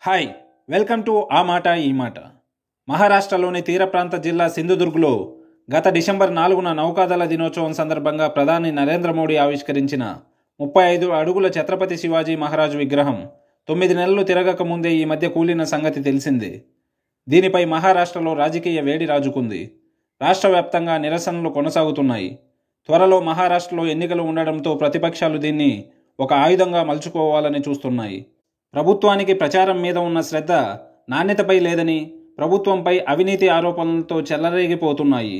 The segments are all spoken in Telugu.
హాయ్, వెల్కమ్ టు ఆ మాట ఈ మాట. మహారాష్ట్రలోని తీర ప్రాంత జిల్లా సింధుదుర్గ్లో గత డిసెంబర్ 4న నౌకాదళ దినోత్సవం సందర్భంగా ప్రధాని నరేంద్ర మోడీ ఆవిష్కరించిన 35 అడుగుల ఛత్రపతి శివాజీ మహారాజ్ విగ్రహం 9 నెలలు తిరగక ముందే ఈ మధ్య కూలిన సంగతి తెలిసిందే. దీనిపై మహారాష్ట్రలో రాజకీయ వేడి రాజుకుంది. రాష్ట్ర వ్యాప్తంగా నిరసనలు కొనసాగుతున్నాయి. త్వరలో మహారాష్ట్రలో ఎన్నికలు ఉండడంతో ప్రతిపక్షాలు దీన్ని ఒక ఆయుధంగా మలుచుకోవాలని చూస్తున్నాయి. ప్రభుత్వానికి ప్రచారం మీద ఉన్న శ్రద్ధ నాణ్యతపై లేదని, ప్రభుత్వంపై అవినీతి ఆరోపణలతో చెలరేగిపోతున్నాయి.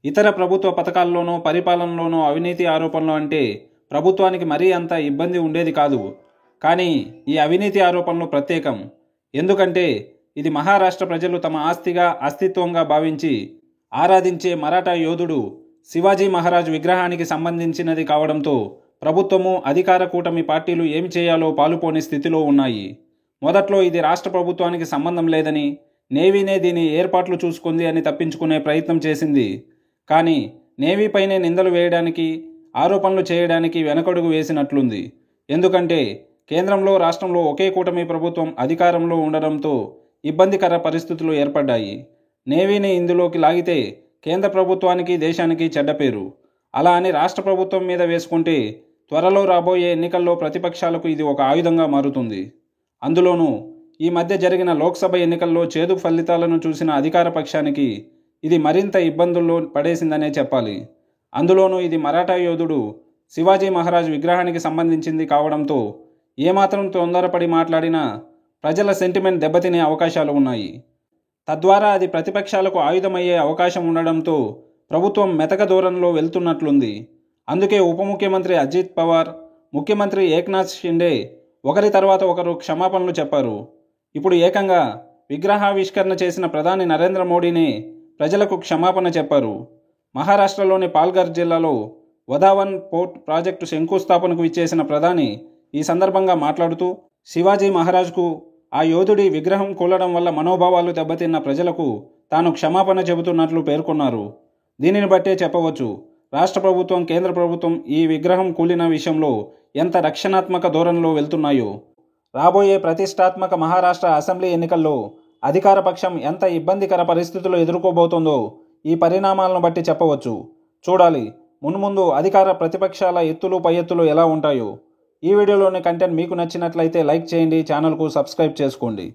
ఇతర ప్రభుత్వ పథకాల్లోనూ పరిపాలనలోనూ అవినీతి ఆరోపణలు అంటే ప్రభుత్వానికి మరీ అంత ఇబ్బంది ఉండేది కాదు. కానీ ఈ అవినీతి ఆరోపణలు ప్రత్యేకం. ఎందుకంటే ఇది మహారాష్ట్ర ప్రజలు తమ ఆస్తిగా, అస్తిత్వంగా భావించి ఆరాధించే మరాఠా యోధుడు శివాజీ మహారాజ్ విగ్రహానికి సంబంధించినది కావడంతో ప్రభుత్వము, అధికార కూటమి పార్టీలు ఏమి చేయాలో పాలుపోని స్థితిలో ఉన్నాయి. మొదట్లో ఇది రాష్ట్ర ప్రభుత్వానికి సంబంధం లేదని, నేవీనే దీని ఏర్పాట్లు చూసుకుంది అని తప్పించుకునే ప్రయత్నం చేసింది. కానీ నేవీపైనే నిందలు వేయడానికి, ఆరోపణలు చేయడానికి వెనకడుగు వేసినట్లుంది. ఎందుకంటే కేంద్రంలో, రాష్ట్రంలో ఒకే కూటమి ప్రభుత్వం అధికారంలో ఉండడంతో ఇబ్బందికర పరిస్థితులు ఏర్పడ్డాయి. నేవీని ఇందులోకి లాగితే కేంద్ర ప్రభుత్వానికి, దేశానికి చెడ్డ పేరు. అలా అని రాష్ట్ర ప్రభుత్వం మీద వేసుకుంటే త్వరలో రాబోయే ఎన్నికల్లో ప్రతిపక్షాలకు ఇది ఒక ఆయుధంగా మారుతుంది. అందులోనూ ఈ మధ్య జరిగిన లోక్సభ ఎన్నికల్లో చేదు ఫలితాలను చూసిన అధికార పక్షానికి ఇది మరింత ఇబ్బందుల్లో పడేసిందనే చెప్పాలి. అందులోనూ ఇది మరాఠా యోధుడు శివాజీ మహారాజ్ విగ్రహానికి సంబంధించింది కావడంతో ఏమాత్రం తొందరపడి మాట్లాడినా ప్రజల సెంటిమెంట్ దెబ్బతినే అవకాశాలు ఉన్నాయి. తద్వారా అది ప్రతిపక్షాలకు ఆయుధమయ్యే అవకాశం ఉండడంతో ప్రభుత్వం మెతక ధోరణిలో వెళ్తున్నట్లుంది. అందుకే ఉప ముఖ్యమంత్రి అజిత్ పవార్, ముఖ్యమంత్రి ఏక్నాథ్ షిండే ఒకరి తర్వాత ఒకరు క్షమాపణలు చెప్పారు. ఇప్పుడు ఏకంగా విగ్రహావిష్కరణ చేసిన ప్రధాని నరేంద్ర మోడీనే ప్రజలకు క్షమాపణ చెప్పారు. మహారాష్ట్రలోని పాల్ఘర్ జిల్లాలో వధావన్ పోర్ట్ ప్రాజెక్టు శంకుస్థాపనకు ఇచ్చేసిన ప్రధాని ఈ సందర్భంగా మాట్లాడుతూ శివాజీ మహారాజ్కు, ఆ యోధుడి విగ్రహం కూలడం వల్ల మనోభావాలు దెబ్బతిన్న ప్రజలకు తాను క్షమాపణ చెబుతున్నట్లు పేర్కొన్నారు. దీనిని బట్టే చెప్పవచ్చు రాష్ట్ర ప్రభుత్వం, కేంద్ర ప్రభుత్వం ఈ విగ్రహం కూలిన విషయంలో ఎంత రక్షణాత్మక ధోరణిలో వెళ్తున్నాయో. రాబోయే ప్రతిష్టాత్మక మహారాష్ట్ర అసెంబ్లీ ఎన్నికల్లో అధికార పక్షం ఎంత ఇబ్బందికర పరిస్థితులు ఎదుర్కోబోతోందో ఈ పరిణామాలను బట్టి చెప్పవచ్చు. చూడాలి మున్ముందు అధికార ప్రతిపక్షాల ఎత్తులు పై ఎత్తులు ఎలా ఉంటాయో. ఈ వీడియోలోని కంటెంట్ మీకు నచ్చినట్లయితే లైక్ చేయండి, ఛానల్కు సబ్స్క్రైబ్ చేసుకోండి.